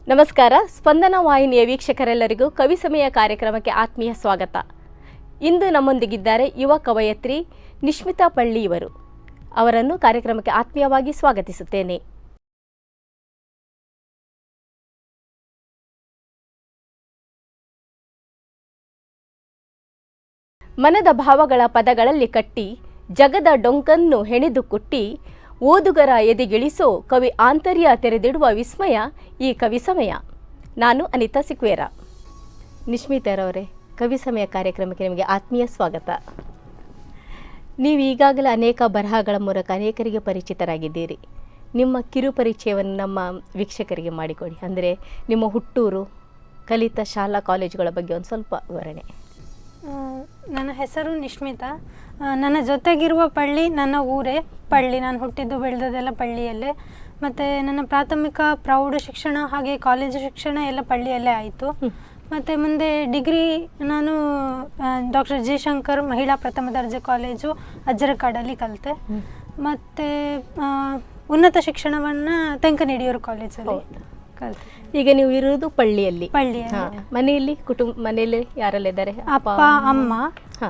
ನಮಸ್ಕಾರ. ಸ್ಪಂದನ ವಾಹಿನಿಯ ವೀಕ್ಷಕರೆಲ್ಲರಿಗೂ ಕವಿ ಸಮಯ ಕಾರ್ಯಕ್ರಮಕ್ಕೆ ಆತ್ಮೀಯ ಸ್ವಾಗತ. ಇಂದು ನಮ್ಮೊಂದಿಗಿದ್ದಾರೆ ಯುವ ಕವಯತ್ರಿ ನಿಶ್ಮಿತಾ ಪಳ್ಳಿ ಇವರು. ಅವರನ್ನು ಕಾರ್ಯಕ್ರಮಕ್ಕೆ ಆತ್ಮೀಯವಾಗಿ ಸ್ವಾಗತಿಸುತ್ತೇನೆ. ಮನದ ಭಾವಗಳ ಪದಗಳಲ್ಲಿ ಕಟ್ಟಿ ಜಗದ ಡೊಂಕನ್ನು ಹೆಣೆದು ಕುಟ್ಟಿ ಓದುಗರ ಎದೆಗಿಳಿಸೋ ಕವಿ ಆಂತರ್ಯ ತೆರೆದಿಡುವ ವಿಸ್ಮಯ ಈ ಕವಿ ಸಮಯ. ನಾನು ಅನಿತಾ ಸಿಕ್ವೇರ. ನಿಶ್ಮಿತಾರವರೇ, ಕವಿ ಸಮಯ ಕಾರ್ಯಕ್ರಮಕ್ಕೆ ನಿಮಗೆ ಆತ್ಮೀಯ ಸ್ವಾಗತ. ನೀವು ಈಗಾಗಲೇ ಅನೇಕ ಬರಹಗಳ ಮೂಲಕ ಅನೇಕರಿಗೆ ಪರಿಚಿತರಾಗಿದ್ದೀರಿ. ನಿಮ್ಮ ಕಿರು ಪರಿಚಯವನ್ನು ನಮ್ಮ ವೀಕ್ಷಕರಿಗೆ ಮಾಡಿಕೊಡಿ. ಅಂದರೆ ನಿಮ್ಮ ಹುಟ್ಟೂರು, ಕಲಿತ ಶಾಲಾ ಕಾಲೇಜುಗಳ ಬಗ್ಗೆ ಒಂದು ಸ್ವಲ್ಪ ವಿವರಣೆ. ನನ್ನ ಹೆಸರು ನಿಶ್ಮಿತಾ. ನನ್ನ ಜೊತೆಗಿರುವ ಪಳ್ಳಿ ನನ್ನ ಊರೇ ಪಳ್ಳಿ. ನಾನು ಹುಟ್ಟಿದ್ದು ಬೆಳೆದದೆಲ್ಲ ಪಳ್ಳಿಯಲ್ಲೇ. ಮತ್ತು ನನ್ನ ಪ್ರಾಥಮಿಕ ಪ್ರೌಢ ಶಿಕ್ಷಣ ಹಾಗೆ ಕಾಲೇಜು ಶಿಕ್ಷಣ ಎಲ್ಲ ಪಳ್ಳಿಯಲ್ಲೇ ಆಯಿತು. ಮತ್ತು ಮುಂದೆ ಡಿಗ್ರಿ ನಾನು ಡಾಕ್ಟರ್ ಜಯಶಂಕರ್ ಮಹಿಳಾ ಪ್ರಥಮ ದರ್ಜೆ ಕಾಲೇಜು ಅಜ್ಜರಕಾಡಲ್ಲಿ ಕಲಿತೆ. ಮತ್ತು ಉನ್ನತ ಶಿಕ್ಷಣವನ್ನು ತೆಂಕನಡಿಯೂರು ಕಾಲೇಜಲ್ಲಿ ಕಲಿತೆ. ಈಗ ನೀವು ಇರುವುದು ಪಳ್ಳಿಯಲ್ಲಿ. ಮನೆಯಲ್ಲಿ ಮನೆಯಲ್ಲಿ ಯಾರೆಲ್ಲಿದ್ದಾರೆ? ಅಪ್ಪ, ಅಮ್ಮ,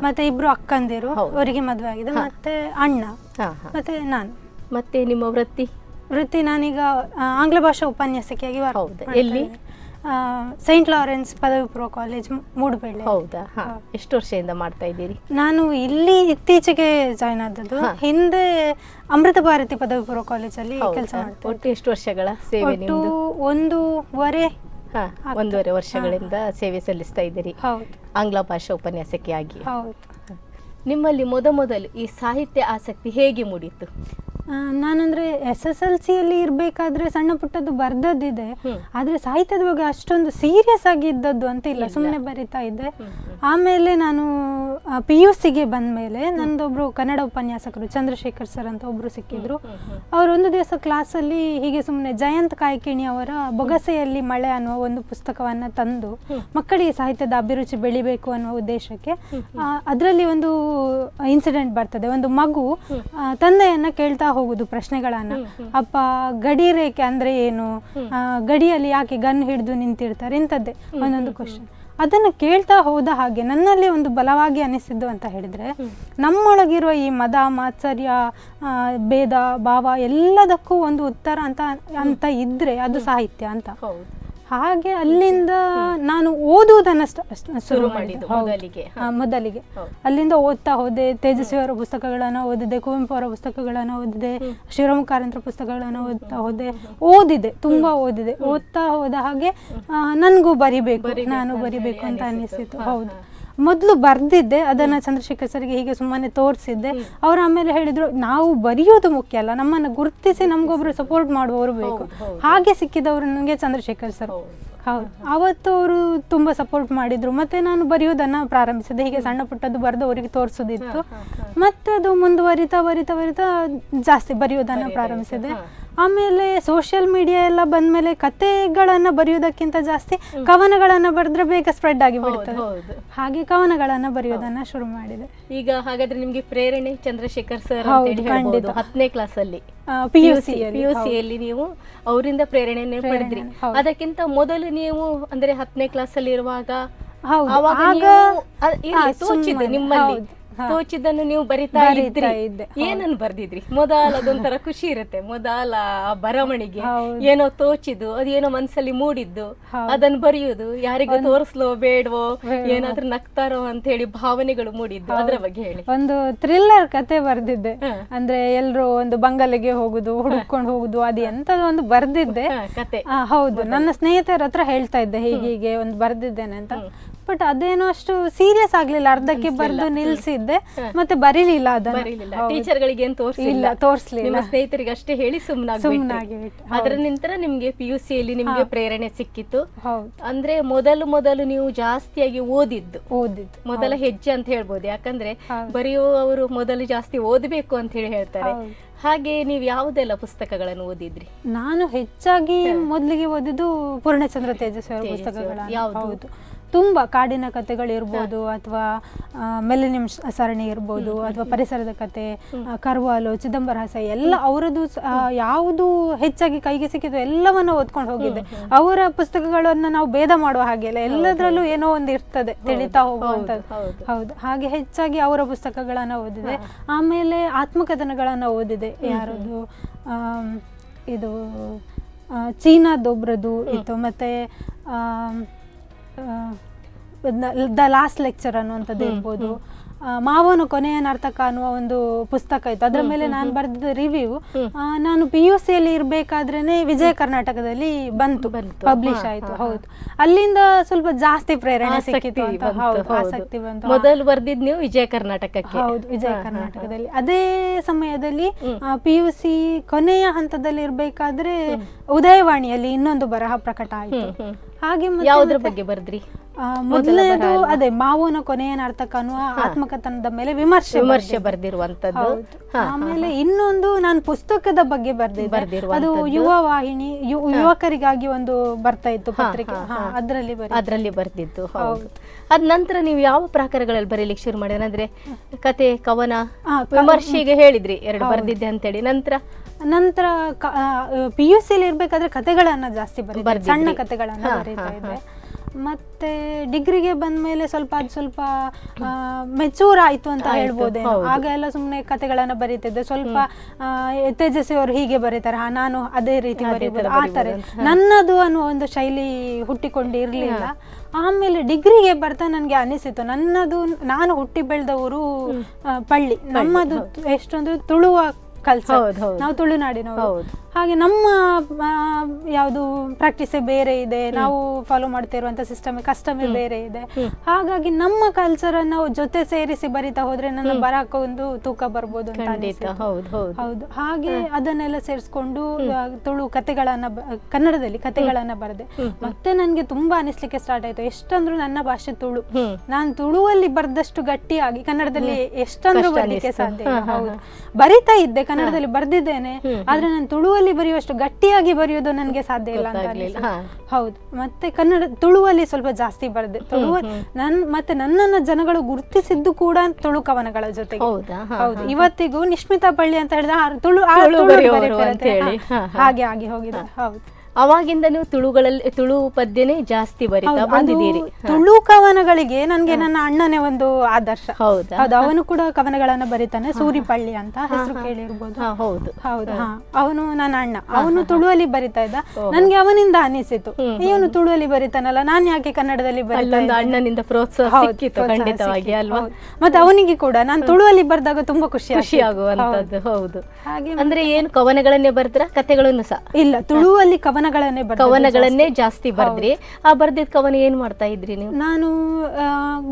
ಮತ್ತೆ ಇಬ್ರು ಅಕ್ಕಂದಿರು, ಅವರಿಗೆ ಮದುವೆ ಆಗಿದೆ, ಮತ್ತೆ ಅಣ್ಣ, ಮತ್ತೆ ನಾನು. ಮತ್ತೆ ನಿಮ್ಮ ವೃತ್ತಿ? ನಾನೀಗ ಆಂಗ್ಲ ಭಾಷಾ ಉಪನ್ಯಾಸಕಿಯಾಗಿ ಎಲ್ಲಿ? ಸೈಂಟ್ ಲಾರೆನ್ಸ್ ಪದವಿ ಪೂರ್ವ ಕಾಲೇಜ್, ಮೂಡುಬೆಳ್ಳೆ. ಹೌದಾ? ಎಷ್ಟು ವರ್ಷದಿಂದ ಮಾಡ್ತಾ ಇದ್ದೀರಿ? ನಾನು ಇಲ್ಲಿ ಇತ್ತೀಚೆಗೆ ಜಾಯ್ನ್ ಆದದ್ದು. ಹಿಂದೆ ಅಮೃತ ಭಾರತಿ ಪದವಿ ಪೂರ್ವ ಕಾಲೇಜಲ್ಲಿ ಕೆಲಸ ಮಾಡ್ತಾ. ಒಟ್ಟು ಎಷ್ಟು ವರ್ಷಗಳ ಸೇವೆ? ಒಂದೂವರೆ ವರ್ಷಗಳಿಂದ ಸೇವೆ ಸಲ್ಲಿಸ್ತಾ ಇದ್ದೀರಿ. ಹೌದು. ಆಂಗ್ಲ ಭಾಷಾ ಉಪನ್ಯಾಸಕಿಯಾಗಿ. ಹೌದು. ನಿಮ್ಮಲ್ಲಿ ಮೊದಲು ಈ ಸಾಹಿತ್ಯ ಆಸಕ್ತಿ ಹೇಗೆ ಮೂಡಿತ್ತು? ನಾನಂದ್ರೆ SSLCಯಲ್ಲಿ ಇರಬೇಕಾದ್ರೆ ಸಣ್ಣ ಪುಟ್ಟದ್ದು ಬರ್ದದ್ದಿದೆ, ಆದರೆ ಸಾಹಿತ್ಯದ ಬಗ್ಗೆ ಅಷ್ಟೊಂದು ಸೀರಿಯಸ್ ಆಗಿ ಇದ್ದದ್ದು ಅಂತ ಇಲ್ಲ, ಸುಮ್ಮನೆ ಬರಿತಾ ಇದ್ದೆ. ಆಮೇಲೆ ನಾನು PUCಗೆ ಬಂದ ಮೇಲೆ ನಂದೊಬ್ರು ಕನ್ನಡ ಉಪನ್ಯಾಸಕರು ಚಂದ್ರಶೇಖರ್ ಸರ್ ಅಂತ ಒಬ್ರು ಸಿಕ್ಕಿದ್ರು. ಅವರು ಒಂದು ದಿವಸ ಕ್ಲಾಸಲ್ಲಿ ಹೀಗೆ ಸುಮ್ಮನೆ ಜಯಂತ್ ಕಾಯ್ಕಿಣಿ ಅವರ ಬೊಗಸೆಯಲ್ಲಿ ಮಳೆ ಅನ್ನುವ ಒಂದು ಪುಸ್ತಕವನ್ನ ತಂದು ಮಕ್ಕಳಿಗೆ ಸಾಹಿತ್ಯದ ಅಭಿರುಚಿ ಬೆಳಿಬೇಕು ಅನ್ನುವ ಉದ್ದೇಶಕ್ಕೆ, ಅದರಲ್ಲಿ ಒಂದು ಇನ್ಸಿಡೆಂಟ್ ಬರ್ತದೆ. ಒಂದು ಮಗು ತಂದೆಯನ್ನ ಕೇಳ್ತಾ ಹೋಗುದು ಪ್ರಶ್ನೆಗಳನ್ನ. ಅಪ್ಪ, ಗಡಿ ರೇಖೆ ಅಂದ್ರೆ ಏನು, ಗಡಿಯಲ್ಲಿ ಯಾಕೆ ಗನ್ ಹಿಡಿದು ನಿಂತಿರ್ತಾರೆ, ಇಂಥದ್ದೇ ಒಂದೊಂದು ಕ್ವಶನ್. ಅದನ್ನ ಕೇಳ್ತಾ ಹೋದ ಹಾಗೆ ನನ್ನಲ್ಲಿ ಒಂದು ಬಲವಾಗಿ ಅನಿಸಿದ್ದು ಅಂತ ಹೇಳಿದ್ರೆ, ನಮ್ಮೊಳಗಿರುವ ಈ ಮದ, ಮಾತ್ಸರ್ಯ, ಭೇದ ಭಾವ ಎಲ್ಲದಕ್ಕೂ ಒಂದು ಉತ್ತರ ಅಂತ ಇದ್ರೆ ಅದು ಸಾಹಿತ್ಯ ಅಂತ. ಹಾಗೆ ಅಲ್ಲಿಂದ ನಾನು ಓದುವುದನ್ನ ಶುರು ಮಾಡಿದ್ದು ಮೊದಲಿಗೆ. ಅಲ್ಲಿಂದ ಓದ್ತಾ ಹೋದೆ. ತೇಜಸ್ವಿ ಅವರ ಪುಸ್ತಕಗಳನ್ನು ಓದಿದೆ, ಕುವೆಂಪು ಅವರ ಪುಸ್ತಕಗಳನ್ನು ಓದಿದೆ, ಶಿವರಾಮ ಕಾರಂತರ ಪುಸ್ತಕಗಳನ್ನು ಓದಿದೆ, ತುಂಬಾ ಓದಿದೆ. ಓದ್ತಾ ಹೋದ ಹಾಗೆ ನನಗೂ ನಾನು ಬರಿಬೇಕು ಅಂತ ಅನಿಸಿತು. ಹೌದು, ಮೊದಲು ಬರ್ದಿದ್ದೆ, ಅದನ್ನ ಚಂದ್ರಶೇಖರ್ ಸರ್ಗೆ ಹೀಗೆ ಸುಮ್ಮನೆ ತೋರಿಸಿದ್ದೆ. ಅವ್ರು ಆಮೇಲೆ ಹೇಳಿದ್ರು, ನಾವು ಬರೆಯೋದು ಮುಖ್ಯ ಅಲ್ಲ, ನಮ್ಮನ್ನು ಗುರುತಿಸಿ ನಮ್ಗೊಬ್ರು ಸಪೋರ್ಟ್ ಮಾಡುವವರು ಬೇಕು. ಹಾಗೆ ಸಿಕ್ಕಿದವರು ನನಗೆ ಚಂದ್ರಶೇಖರ್ ಸರ್. ಹೌದು, ಅವತ್ತು ಅವರು ತುಂಬಾ ಸಪೋರ್ಟ್ ಮಾಡಿದ್ರು. ಮತ್ತೆ ನಾನು ಬರೆಯೋದನ್ನ ಪ್ರಾರಂಭಿಸಿದೆ. ಹೀಗೆ ಸಣ್ಣ ಪುಟ್ಟದ್ದು ಬರೆದು ಅವರಿಗೆ ತೋರಿಸೋದಿತ್ತು. ಮತ್ತೆ ಅದು ಮುಂದುವರಿತಾ ಜಾಸ್ತಿ ಬರೆಯೋದನ್ನ ಪ್ರಾರಂಭಿಸಿದೆ. ಆಮೇಲೆ ಸೋಷಿಯಲ್ ಮೀಡಿಯಾ ಎಲ್ಲ ಬಂದ್ಮೇಲೆ ಕತೆಗಳನ್ನ ಬರೆಯೋದಕ್ಕಿಂತ ಜಾಸ್ತಿ ಕವನಗಳನ್ನ ಬರೆದ್ರೆ ಬೇಗ ಸ್ಪ್ರೆಡ್ ಆಗಿ ಬಿಡ್ತದೆ. ಹಾಗೆ ಕವನಗಳನ್ನ ಬರೆಯೋದನ್ನ ಶುರು ಮಾಡಿದೆ. ಈಗ ಹಾಗಾದ್ರೆ ನಿಮ್ಗೆ ಪ್ರೇರಣೆ ಚಂದ್ರಶೇಖರ್ ಸರ್ ಅಂತ ಹೇಳ್ಬೋದು. 10ನೇ ಕ್ಲಾಸಲ್ಲಿ PUCಯಲ್ಲಿ ನೀವು ಅವರಿಂದ ಪ್ರೇರಣೆಯನ್ನು ಪಡೆದ್ರಿ. ಅದಕ್ಕಿಂತ ಮೊದಲು ನೀವು ಅಂದ್ರೆ 10ನೇ ಕ್ಲಾಸಲ್ಲಿ ಇರುವಾಗ ನಿಮ್ಮಲ್ಲಿ ತೋಚಿದ್ದನ್ನು ನೀವು ಬರಿತಾ ಇದ್ರಿ. ಏನನ್ನು ಬರ್ದಿದ್ರಿ? ಅದೊಂಥರ ಖುಷಿ ಇರುತ್ತೆ. ಮೊದಲ ಬರವಣಿಗೆ ಏನೋ ತೋಚಿದ್ದು, ಅದೇನೋ ಮನ್ಸಲ್ಲಿ ಮೂಡಿದ್ದು, ಅದನ್ನು ಬರೆಯುವುದು, ಯಾರಿಗೂ ತೋರಿಸ್ಲೋ ಬೇಡವೋ, ಏನಾದ್ರೂ ನಗ್ತಾರೋ ಅಂತ ಹೇಳಿ ಭಾವನೆಗಳು ಮೂಡಿದ್ದು, ಅದರ ಬಗ್ಗೆ ಹೇಳಿ. ಒಂದು ಥ್ರಿಲ್ಲರ್ ಕತೆ ಬರ್ದಿದ್ದೆ. ಅಂದ್ರೆ ಎಲ್ರು ಒಂದು ಬಂಗಲೆಗೆ ಹೋಗುದು, ಹುಡುಕೊಂಡು ಹೋಗುದು, ಅದು ಎಂತದೋ ಒಂದು ಬರ್ದಿದ್ದೆ ಕತೆ. ಹೌದು, ನನ್ನ ಸ್ನೇಹಿತರ ಹತ್ರ ಹೇಳ್ತಾ ಇದ್ದೆ ಹೀಗೆ ಒಂದು ಬರ್ದಿದ್ದೇನೆ ಅಂತ. ಬಟ್ ಅದೇನೋ ಅಷ್ಟು ಸೀರಿಯಸ್ ಆಗ್ಲಿಲ್ಲ, ಅರ್ಧಕ್ಕೆ ಬರ್ದು ನಿಲ್ಸಿದ್ದೆ, ಮತ್ತೆ ಬರೀಲಿಲ್ಲ. ಟೀಚರ್ಗಳಿಗೆ ತೋರಿಸ್ಲಿಲ್ಲ, ಸ್ನೇಹಿತರಿಗೆ ಅಷ್ಟೇ ಹೇಳಿ ಸುಮ್ಮನಾಗಿ. ಅದರ ನಂತರ ನಿಮ್ಗೆ PUCಯಲ್ಲಿ ನಿಮ್ಗೆ ಪ್ರೇರಣೆ ಸಿಕ್ಕಿತ್ತು. ಅಂದ್ರೆ ಮೊದಲು ನೀವು ಜಾಸ್ತಿಯಾಗಿ ಓದಿದ್ದು ಮೊದಲ ಹೆಜ್ಜೆ ಅಂತ ಹೇಳ್ಬೋದು. ಯಾಕಂದ್ರೆ ಬರೆಯುವವರು ಮೊದಲು ಜಾಸ್ತಿ ಓದಬೇಕು ಅಂತ ಹೇಳಿ ಹೇಳ್ತಾರೆ. ಹಾಗೆ ನೀವು ಯಾವುದೆಲ್ಲ ಪುಸ್ತಕಗಳನ್ನು ಓದಿದ್ರಿ? ನಾನು ಹೆಚ್ಚಾಗಿ ಮೊದಲಿಗೆ ಓದಿದ್ದು ಪೂರ್ಣಚಂದ್ರ ತೇಜಸ್ವಿ ಅವರ ಪುಸ್ತಕಗಳನ್ನು. ತುಂಬಾ ಕಾಡಿನ ಕಥೆಗಳಿರ್ಬೋದು ಅಥವಾ ಮೆಲನಿಯಂ ಸರಣಿ ಇರ್ಬೋದು ಅಥವಾ ಪರಿಸರದ ಕತೆ, ಕರ್ವಾಲೋ, ಚಿದಂಬರಹಾಸ ಎಲ್ಲ ಅವರದ್ದು ಯಾವುದು ಹೆಚ್ಚಾಗಿ ಕೈಗೆ ಸಿಕ್ಕಿದ್ದು ಎಲ್ಲವನ್ನ ಓದ್ಕೊಂಡು ಹೋಗಿದ್ದೆ. ಅವರ ಪುಸ್ತಕಗಳನ್ನ ನಾವು ಭೇದ ಮಾಡುವ ಹಾಗೆ ಇಲ್ಲ, ಎಲ್ಲದರಲ್ಲೂ ಏನೋ ಒಂದು ಇರ್ತದೆ ತಿಳಿತಾ ಹೋಗುವಂಥದ್ದು. ಹೌದು, ಹಾಗೆ ಹೆಚ್ಚಾಗಿ ಅವರ ಪುಸ್ತಕಗಳನ್ನ ಓದಿದೆ. ಆಮೇಲೆ ಆತ್ಮಕಥನಗಳನ್ನ ಓದಿದೆ. ಯಾರದು ಇದು ಚೀನಾದೊಬ್ರದ್ದು ಇತ್ತು, ಮತ್ತೆ ದ ಲಾಸ್ಟ್ ಲೆಕ್ಚರ್ ಅನ್ನುವಂಥದ್ದು ಇರ್ಬೋದು. ಮಾವನು ಕೊನೆಯ ನರ್ತಕ ಅನ್ನುವ ಒಂದು ಪುಸ್ತಕ ಇತ್ತು, ಅದರ ಮೇಲೆ ನಾನು ಬರೆದಿದ್ದ ರಿವ್ಯೂ ನಾನು PUC ಯಲ್ಲಿ ಇರ್ಬೇಕಾದ್ರೇನೆ ವಿಜಯ ಕರ್ನಾಟಕದಲ್ಲಿ ಬಂತು, ಪಬ್ಲಿಷ್ ಆಯ್ತು. ಹೌದು, ಅಲ್ಲಿಂದ ಸ್ವಲ್ಪ ಜಾಸ್ತಿ ಪ್ರೇರಣೆ ಸಿಕ್ಕಿತ್ತು ಅಂತ. ಹೌದು, ಆಸಕ್ತಿ ಬಂತು. ಮೊದಲು ಬರ್ದಿದ್ ನೀವು ವಿಜಯ ಕರ್ನಾಟಕಕ್ಕೆ? ಹೌದು, ವಿಜಯ ಕರ್ನಾಟಕದಲ್ಲಿ. ಅದೇ ಸಮಯದಲ್ಲಿ PUC ಕೊನೆಯ ಹಂತದಲ್ಲಿ ಇರ್ಬೇಕಾದ್ರೆ ಉದಯವಾಣಿಯಲ್ಲಿ ಇನ್ನೊಂದು ಬರಹ ಪ್ರಕಟ ಆಯ್ತು. ಹಾಗೆ ಯಾವುದ್ರ ಬಗ್ಗೆ ಬರ್ದ್ರಿ? ಮೊದಲನೇದು ಅದೇ ಮಾವನ ಕೊನೆಯ ನಾಟಕ ಅನ್ನುವ ಆತ್ಮಕಥನದ ಮೇಲೆ ವಿಮರ್ಶೆ ಬರ್ದಿರುವಂತದ್ದು. ಆಮೇಲೆ ಇನ್ನೊಂದು ನಾನು ಪುಸ್ತಕದ ಬಗ್ಗೆ ಬರ್ದಿದ್ದೆ, ಅದು ಯುವ ವಾಹಿನಿ ಯುವಕರಿಗಾಗಿ ಒಂದು ಬರ್ತಾ ಇತ್ತು ಪತ್ರಿಕೆ, ಅದ್ರಲ್ಲಿ ಬರ್ದಿದ್ದು. ಹೌದು. ಅದ್ ನಂತರ ನೀವು ಯಾವ ಪ್ರಕಾರಗಳಲ್ಲಿ ಬರೀಲಿಕ್ಕೆ ಶುರು ಮಾಡಿದ್ರೆ? ಅಂದ್ರೆ ಕತೆ, ಕವನ, ವಿಮರ್ಶೆಗೆ ಹೇಳಿದ್ರಿ 2 ಬರ್ದಿದ್ದೆ ಅಂತೇಳಿ. ನಂತರ PUC ಯಲ್ಲಿ ಇರ್ಬೇಕಾದ್ರೆ ಕತೆಗಳನ್ನ ಜಾಸ್ತಿ ಬರೀ ಸಣ್ಣ ಕತೆಗಳನ್ನ ಬರೀತಾ ಇದ್ದೆ. ಮತ್ತೆ ಡಿಗ್ರಿಗೆ ಬಂದ್ಮೇಲೆ ಸ್ವಲ್ಪ ಮೆಚೂರ್ ಆಯ್ತು ಅಂತ ಹೇಳ್ಬೋದೇನೋ. ಆಗ ಎಲ್ಲ ಸುಮ್ಮನೆ ಕತೆಗಳನ್ನ ಬರೀತಿದ್ದೆ. ಸ್ವಲ್ಪ ತೇಜಸ್ವಿ ಅವರು ಹೀಗೆ ಬರೀತಾರೆ, ನಾನು ಅದೇ ರೀತಿ ಬರೀಬೋದು, ಆ ತರ ನನ್ನದು ಅನ್ನೋ ಒಂದು ಶೈಲಿ ಹುಟ್ಟಿಕೊಂಡಿರ್ಲಿಲ್ಲ. ಆಮೇಲೆ ಡಿಗ್ರಿಗೆ ಬರ್ತಾ ನನ್ಗೆ ಅನಿಸಿತು ನನ್ನದು, ನಾನು ಹುಟ್ಟಿ ಬೆಳೆದವರು ಪಳ್ಳಿ, ನಮ್ಮದು ಎಷ್ಟೊಂದು ತುಳುವ ಕಲ್ಚರ್, ನಾವು ತುಳುನಾಡಿನವರು. ಹಾಗೆ ನಮ್ಮ ಯಾವುದು ಪ್ರಾಕ್ಟೀಸೇ ಬೇರೆ ಇದೆ, ನಾವು ಫಾಲೋ ಮಾಡ್ತಾ ಇರುವಂತ ಕಸ್ಟಮೇ ಬೇರೆ ಇದೆ. ಹಾಗಾಗಿ ನಮ್ಮ ಕಲ್ಚರ್ ಅನ್ನು ಜೊತೆ ಸೇರಿಸಿ ಬರಿತಾ ಹೋದ್ರೆ ನನ್ನ ಬರಕ ಒಂದು ತೂಕ ಬರ್ಬೋದು ಅಂತ ಅನಿಸಿತು. ಹೌದು, ಹಾಗೆ ಅದನ್ನೆಲ್ಲ ಸೇರಿಸ್ಕೊಂಡು ತುಳು ಕತೆಗಳನ್ನ ಕನ್ನಡದಲ್ಲಿ ಕತೆಗಳನ್ನ ಬರೆದೆ. ಮತ್ತೆ ನನ್ಗೆ ತುಂಬಾ ಅನಿಸ್ಲಿಕ್ಕೆ ಸ್ಟಾರ್ಟ್ ಆಯ್ತು, ಎಷ್ಟಂದ್ರೂ ನನ್ನ ಭಾಷೆ ತುಳು, ನಾನು ತುಳುವಲ್ಲಿ ಬರ್ದಷ್ಟು ಗಟ್ಟಿಯಾಗಿ ಕನ್ನಡದಲ್ಲಿ ಎಷ್ಟಂದ್ರೂ ಬರಲಿಕ್ಕೆ ಸಾಧ್ಯ ಇಲ್ಲ. ಹೌದು, ಬರಿತಾ ಇದ್ದೆ, ಕನ್ನಡದಲ್ಲಿ ಬರ್ದಿದ್ದೇನೆ, ಆದ್ರೆ ನಾನು ತುಳುವಲ್ಲಿ ಬರೆಯುವಷ್ಟು ಗಟ್ಟಿಯಾಗಿ ಬರೆಯೋದು ನನಗೆ ಸಾಧ್ಯ ಇಲ್ಲ ಅಂತ ಅನಿಸ್ತು. ಹೌದು, ಮತ್ತೆ ತುಳುವಲ್ಲಿ ಸ್ವಲ್ಪ ಜಾಸ್ತಿ ಬರೆದೆ. ಮತ್ತೆ ನನ್ನನ್ನ ಜನಗಳು ಗುರುತಿಸಿದ್ದು ಕೂಡ ತುಳು ಕವನಗಳ ಜೊತೆಗೆ. ಹೌದು, ಇವತ್ತಿಗೂ ನಿಶ್ಮಿತಾ ಪಳ್ಳಿ ಅಂತ ಹೇಳಿದ ಹಾಗೆ ಆಗಿ ಹೋಗಿದೆ. ಹೌದು, ಅವಾಗಿಂದ ನೀವು ತುಳು ಪದ್ಯನೇ ಜಾಸ್ತಿ ಬರೀತಾ ಬಂದಿದ್ದೀರಿ. ತುಳು ಕವನಗಳಿಗೆ ನನ್ಗೆ ನನ್ನ ಅಣ್ಣನೇ ಒಂದು ಆದರ್ಶ. ಹೌದು, ಅವನು ಕೂಡ ಕವನಗಳನ್ನ ಬರೀತಾನೆ, ಸೂರಿಪಳ್ಳಿ ಅಂತ ಹೆಸರು ಕೇಳಿರ್ಬೋದು. ಹೌದು, ಅವನು ನನ್ನ ಅಣ್ಣ, ಅವನು ತುಳುವಲ್ಲಿ ಬರಿತಾ ಇದ್ದ. ನನ್ಗೆ ಅವನಿಂದ ಅನಿಸಿತು, ಇವನು ತುಳುವಲ್ಲಿ ಬರೀತಾನಲ್ಲ, ನಾನ್ ಯಾಕೆ ಕನ್ನಡದಲ್ಲಿ ಬರೀತಾ? ಅಣ್ಣನಿಂದ ಪ್ರೋತ್ಸಾಹ ಸಿಕ್ಕಿತು ಖಂಡಿತವಾಗಿ ಅಲ್ವಾ? ಮತ್ತೆ ಅವನಿಗೆ ಕೂಡ ನಾನು ತುಳುವಲ್ಲಿ ಬರ್ದಾಗ ತುಂಬಾ ಖುಷಿ ಆಗುವಂತದ್ದು. ಹೌದು, ಹಾಗೆ ಅಂದ್ರೆ ಏನು ಕವನಗಳನ್ನೇ ಬರ್ತೀರಾ, ಕಥೆಗಳನ್ನು ಸಹ? ಇಲ್ಲ, ತುಳುವಲ್ಲಿ ಕವನಗಳನ್ನೇ ಜಾಸ್ತಿ ಬರ್ದ್ರಿ. ಆ ಬರ್ದಿದ್ ಕವನ ಏನ್ ಮಾಡ್ತಾ ಇದ್ರಿ ನೀವು? ನಾನು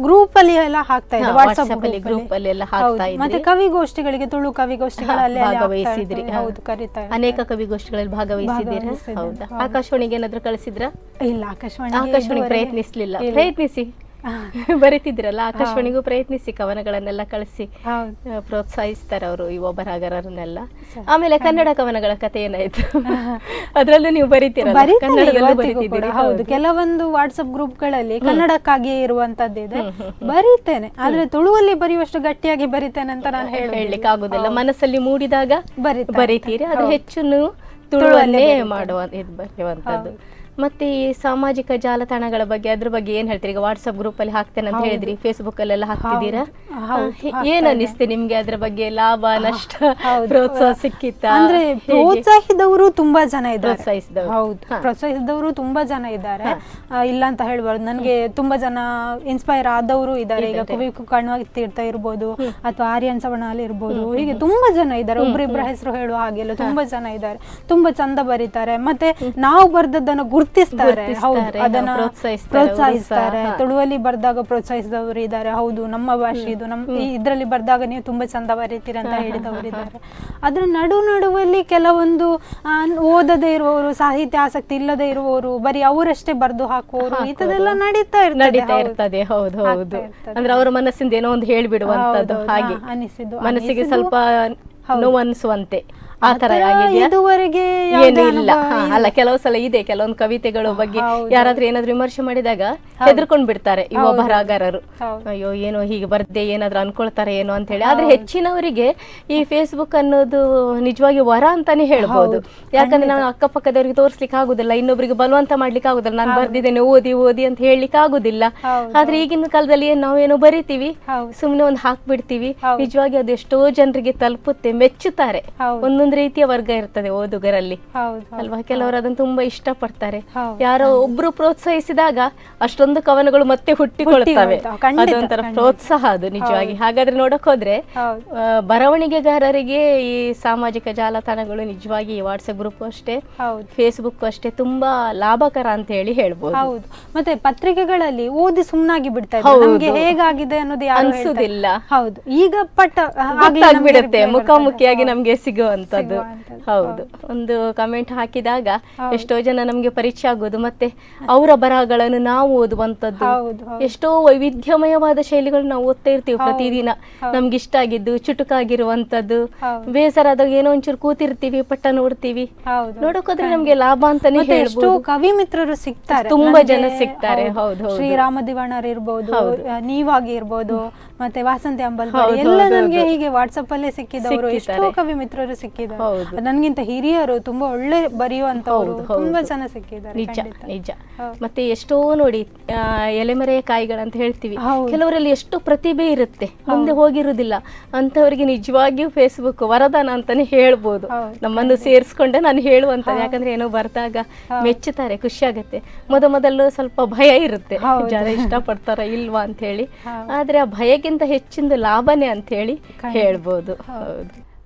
ಗ್ರೂಪ್ ಅಲ್ಲಿ ಎಲ್ಲ ಹಾಕ್ತಾ ಇದ್ದೆ, ವಾಟ್ಸ್ಆಪ್ ಅಲ್ಲಿ ಗ್ರೂಪ್ ಅಲ್ಲಿ ಎಲ್ಲ ಹಾಕ್ತಾ ಇದ್ರಿ. ಮತ್ತೆ ಕವಿಗೋಷ್ಠಿಗಳಿಗೆ, ತುಳು ಕವಿಗೋಷ್ಠಿಗಳಲ್ಲಿ ಭಾಗವಹಿಸಿದ್ರಿ. ಹೌದು, ಕರೀತಾ ಅನೇಕ ಕವಿಗೋಷ್ಠಿಗಳಲ್ಲಿ ಭಾಗವಹಿಸಿದ್ದೀರಾ. ಹೌದಾ? ಆಕಾಶವಾಣಿಗೆ ಏನಾದ್ರು ಕಳಿಸಿದ್ರ? ಇಲ್ಲ, ಆಕಾಶವಾಣಿ ಪ್ರಯತ್ನಿಸ್ಲಿಲ್ಲ. ಪ್ರಯತ್ನಿಸಿ, ಬರೀತಿದ್ರಲ್ಲ, ಆಕಾಶವಾಣಿಗೂ ಪ್ರಯತ್ನಿಸಿ, ಕವನಗಳನ್ನೆಲ್ಲ ಕಳಿಸಿ ಪ್ರೋತ್ಸಾಹಿಸ್ತಾರೆ ಅವರು ಯುವ ಬರಹಗಾರರನ್ನೆಲ್ಲ. ಆಮೇಲೆ ಕನ್ನಡ ಕವನಗಳ ಕಥೆ ಏನಾಯ್ತು? ಅದ್ರಲ್ಲೂ ನೀವು ಬರೀತೀರಾ? ಹೌದು, ಕೆಲವೊಂದು ವಾಟ್ಸ್ಆಪ್ ಗ್ರೂಪ್ ಗಳಲ್ಲಿ ಕನ್ನಡಕ್ಕಾಗಿಯೇ ಇರುವಂತದ್ದಿದೆ, ಬರೀತೇನೆ. ಆದ್ರೆ ತುಳುವಲ್ಲಿ ಬರೆಯುವಷ್ಟು ಗಟ್ಟಿಯಾಗಿ ಬರೀತೇನೆ ಅಂತ ನಾನು ಹೇಳಲಿಕ್ಕೆ ಆಗುದಿಲ್ಲ. ಮನಸ್ಸಲ್ಲಿ ಮೂಡಿದಾಗ ಬರೀತೀರಿ, ಆದ್ರೆ ಹೆಚ್ಚು ತುಳುವನ್ನೇ ಬರೆಯುವಂತದ್ದು. ಮತ್ತೆ ಈ ಸಾಮಾಜಿಕ ಜಾಲತಾಣಗಳ ಬಗ್ಗೆ, ಅದ್ರ ಬಗ್ಗೆ ಏನ್ ಹೇಳ್ತೀರಿ? ಈಗ ವಾಟ್ಸ್ಆಪ್ ಗ್ರೂಪ್ ಅಲ್ಲಿ ಹಾಕ್ತೇನೆ ಅಂತ ಹೇಳಿದ್ರಿ, ಫೇಸ್ಬುಕ್ ಅಲ್ಲೆಲ್ಲ ಹಾಕ್ತಿದ್ದೀರಾ. ಏನ್ ಅನ್ನಿಸ್ತೆ ನಿಮ್ಗೆ ಅದ್ರ ಬಗ್ಗೆ? ಲಾಭ, ನಷ್ಟ, ಪ್ರೋತ್ಸಾಹ ಸಿಕ್ಕಿತ್ತ? ಅಂದ್ರೆ ಪ್ರೋತ್ಸಾಹಿಸಿದವರು ತುಂಬಾ ಜನ ಇದ್ದಾರೆ. ಹೌದು, ಪ್ರೋತ್ಸಾಹಿಸಿದವರು ತುಂಬಾ ಜನ ಇದ್ದಾರೆ, ಇಲ್ಲ ಅಂತ ಹೇಳ್ಬಾರ್ದು. ನನ್ಗೆ ತುಂಬಾ ಜನ ಇನ್ಸ್ಪೈರ್ ಆದವರು ಇದ್ದಾರೆ. ಈಗ ಕುವೆಂಪು ಕಣ್ವಾಗಿ ತೀರ್ಥ ಇರ್ಬೋದು, ಅಥವಾ ಆರ್ಯನ್ ಸವಣಾಲ್ ಇರ್ಬೋದು, ಹೀಗೆ ತುಂಬಾ ಜನ ಇದ್ದಾರೆ. ಒಬ್ರಿಬ್ಬರ ಹೆಸರು ಹೇಳುವ ಹಾಗೆಲ್ಲ ತುಂಬಾ ಜನ ಇದ್ದಾರೆ, ತುಂಬಾ ಚಂದ ಬರೀತಾರೆ. ಮತ್ತೆ ನಾವು ಬರ್ದದ್ದನ್ನು ಗುರುತಿಸ್ತಾರೆ, ಹೌದು, ಅದನ್ನ ಪ್ರೋತ್ಸಾಹಿಸ್ತಾರೆ. ತುಳುವಲ್ಲಿ ಬರ್ದಾಗ ಪ್ರೋತ್ಸಾಹಿಸಿದವರು ಇದ್ದಾರೆ. ಹೌದು, ನಮ್ಮ ಭಾಷೆ ಇದು, ಇದ್ರಲ್ಲಿ ಬರ್ದಾಗ ನೀವು ತುಂಬಾ ಚಂದ ಬರೀತೀರ ಅಂತ ಹೇಳಿದವರು ಇದ್ದಾರೆ. ಅದ್ರ ನಡುವಲ್ಲಿ ಕೆಲವೊಂದು ಓದದೇ ಇರುವವರು, ಸಾಹಿತ್ಯ ಆಸಕ್ತಿ ಇಲ್ಲದೆ ಇರುವವರು, ಬರೀ ಅವರಷ್ಟೇ ಬರ್ದು ಹಾಕುವವರು, ಇಂಥದೆಲ್ಲ ನಡೀತಾ ಇರ್ತದೆ. ಹೌದು, ಅಂದ್ರೆ ಅವರ ಮನಸ್ಸಿಂದ ಏನೋ ಒಂದು ಹೇಳ್ಬಿಡುವಂತದ್ದು, ಹಾಗೆ ಅನಿಸಿದ್ದು, ಮನಸ್ಸಿಗೆ ಸ್ವಲ್ಪ ನೋವು ಅನಿಸುವಂತೆ ಆ ತರ ಇದುವರೆಗೆ ಏನು ಇಲ್ಲ. ಅಲ್ಲ, ಕೆಲವು ಸಲ ಇದೆ, ಕೆಲವೊಂದು ಕವಿತೆಗಳ ಬಗ್ಗೆ ಯಾರಾದ್ರೂ ಏನಾದ್ರು ವಿಮರ್ಶೆ ಮಾಡಿದಾಗ ಹೆದರ್ಕೊಂಡ್ ಬಿಡ್ತಾರೆ ಯುವ ಹೌದು. ಬರಹಗಾರರು. ಹೌದು. ಅಯ್ಯೋ ಏನೋ ಹೀಗೆ ಬರ್ದೆ ಏನಾದ್ರೂ ಅನ್ಕೊಳ್ತಾರೆ ಏನೋ ಅಂತ ಹೇಳಿ. ಆದ್ರೆ ಹೆಚ್ಚಿನವರಿಗೆ ಈ ಫೇಸ್ಬುಕ್ ಅನ್ನೋದು ನಿಜವಾಗಿ ವರ ಅಂತಾನೆ ಹೇಳ್ಬೋದು. ಯಾಕಂದ್ರೆ ನಾವು ಅಕ್ಕಪಕ್ಕದವರಿಗೆ ತೋರ್ಸ್ಲಿಕ್ಕೆ ಆಗುದಿಲ್ಲ, ಇನ್ನೊಬ್ಬರಿಗೆ ಬಲವಂತ ಮಾಡ್ಲಿಕ್ಕೆ ಆಗುದಿಲ್ಲ, ನಾನು ಬರ್ದಿದ್ದೇನೆ ಓದಿ ಓದಿ ಅಂತ ಹೇಳಲಿಕ್ಕೆ ಆಗುದಿಲ್ಲ. ಆದ್ರೆ ಈಗಿನ ಕಾಲದಲ್ಲಿ ನಾವೇನೋ ಬರಿತೀವಿ, ಸುಮ್ನೆ ಒಂದು ಹಾಕ್ಬಿಡ್ತೀವಿ, ನಿಜವಾಗಿ ಅದು ಎಷ್ಟೋ ಜನರಿಗೆ ತಲುಪುತ್ತೆ, ಮೆಚ್ಚುತ್ತಾರೆ. ಒಂದೊಂದು ರೀತಿಯ ವರ್ಗ ಇರ್ತದೆ ಓದುಗರಲ್ಲಿ ಅಲ್ವಾ. ಕೆಲವರು ಅದನ್ನ ತುಂಬಾ ಇಷ್ಟಪಡ್ತಾರೆ. ಯಾರೋ ಒಬ್ರು ಪ್ರೋತ್ಸಾಹಿಸಿದಾಗ ಅಷ್ಟೊಂದು ಕವನಗಳು ಮತ್ತೆ ಹುಟ್ಟಿಕೊಳ್ತವೆ. ಅದೊಂಥರ ಪ್ರೋತ್ಸಾಹ ಅದು ನಿಜವಾಗಿ. ಹಾಗಾದ್ರೆ ನೋಡಕ್ ಹೋದ್ರೆ ಬರವಣಿಗೆಗಾರರಿಗೆ ಈ ಸಾಮಾಜಿಕ ಜಾಲತಾಣಗಳು ನಿಜವಾಗಿ ವಾಟ್ಸ್ಆಪ್ ಗ್ರೂಪ್ ಅಷ್ಟೇ, ಫೇಸ್ಬುಕ್ ಅಷ್ಟೇ ತುಂಬಾ ಲಾಭಕರ ಅಂತ ಹೇಳಿ ಹೇಳ್ಬೋದು. ಹೌದು. ಮತ್ತೆ ಪತ್ರಿಕೆಗಳಲ್ಲಿ ಓದಿ ಸುಮ್ನಾಗಿ ಬಿಡ್ತಾ ಇದ್ದಾರೆ, ನಮ್ಗೆ ಹೇಗಾಗಿದೆ ಅನ್ನೋದು ಯಾರು ಅನ್ಸುದಿಲ್ಲ. ಹೌದು, ಈಗ ಆಗ್ಬಿಡುತ್ತೆ, ಮುಖಾಮುಖಿಯಾಗಿ ನಮ್ಗೆ ಸಿಗುವಂತದ್ದು. ಹೌದು, ಒಂದು ಕಮೆಂಟ್ ಹಾಕಿದಾಗ ಎಷ್ಟೋ ಜನ ನಮ್ಗೆ ಪರಿಚಯ ಆಗೋದು, ಮತ್ತೆ ಅವರ ಬರಹಗಳನ್ನು ನಾವು ಓದುವಂತದ್ದು. ಎಷ್ಟೋ ವೈವಿಧ್ಯಮಯವಾದ ಶೈಲಿಗಳು ನಾವು ಓದ್ತಾ ಇರ್ತೀವಿ ಪ್ರತಿದಿನ. ನಮ್ಗೆ ಇಷ್ಟ ಆಗಿದ್ದು, ಚುಟುಕಾಗಿರುವಂತದ್ದು, ಬೇಸರಾದಾಗ ಏನೋ ಒಂಚೂರು ಕೂತಿರ್ತೀವಿ, ಪಟ್ಟ ನೋಡ್ತೀವಿ. ನೋಡೋಕೋದ್ರೆ ನಮ್ಗೆ ಲಾಭ ಅಂತಾನೆ ಹೇಳ್ಬೋದು. ಕವಿ ಮಿತ್ರರು ಸಿಗ್ತಾರೆ, ತುಂಬಾ ಜನ ಸಿಗ್ತಾರೆ. ಹೌದು, ಶ್ರೀರಾಮ ದಿವಾಣರ್ ಇರ್ಬೋದು, ನೀವಾಗಿ ಇರ್ಬೋದು, ಮತ್ತೆ ವಾಸಂತಿ ಅಂಬಲ್ಪಾಡಿ ಎಲ್ಲ ನನಗೆ ಹೀಗೆ ವಾಟ್ಸಪ್ ಅಲ್ಲೇ ಸಿಕ್ಕಿದವರು ಎಷ್ಟೋ ಕವಿ ಮಿತ್ರರು ಸಿಕ್ಕಿದ್ದಾರೆ. ನನ್ಗಿಂತ ಹಿರಿಯರು ತುಂಬಾ ಒಳ್ಳೆ ಬರೆಯುವಂತವರು ತುಂಬಾ ಜನ ಸಿಕ್ಕಿದ್ದಾರೆ. ನಿಜ ನಿಜ. ಮತ್ತೆ ಎಷ್ಟೋ ನೋಡಿ ಎಲೆಮರೆಯ ಕಾಯಿಗಳಂತ ಹೇಳ್ತೀವಿ, ಕೆಲವರಲ್ಲಿ ಎಷ್ಟು ಪ್ರತಿಭೆ ಇರುತ್ತೆ, ಮುಂದೆ ಹೋಗಿರುವುದಿಲ್ಲ ಅಂತವರಿಗೆ ನಿಜವಾಗಿಯೂ ಫೇಸ್ಬುಕ್ ವರದಾನ ಅಂತಾನೆ ಹೇಳ್ಬೋದು. ನಮ್ಮನ್ನು ಸೇರಿಸ್ಕೊಂಡೆ ನಾನು ಹೇಳುವಂತ, ಯಾಕಂದ್ರೆ ಏನೋ ಬರ್ದಾಗ ಮೆಚ್ಚುತ್ತಾರೆ, ಖುಷಿ ಆಗುತ್ತೆ. ಮೊದಲು ಸ್ವಲ್ಪ ಭಯ ಇರುತ್ತೆ, ಜನ ಇಷ್ಟಪಡ್ತಾರ ಇಲ್ವಾ ಅಂತ ಹೇಳಿ. ಆದ್ರೆ ಆ ಭಯಕ್ಕಿಂತ ಹೆಚ್ಚಿನ ಲಾಭನೇ ಅಂತ ಹೇಳಿ ಹೇಳ್ಬೋದು. ಹೌದು.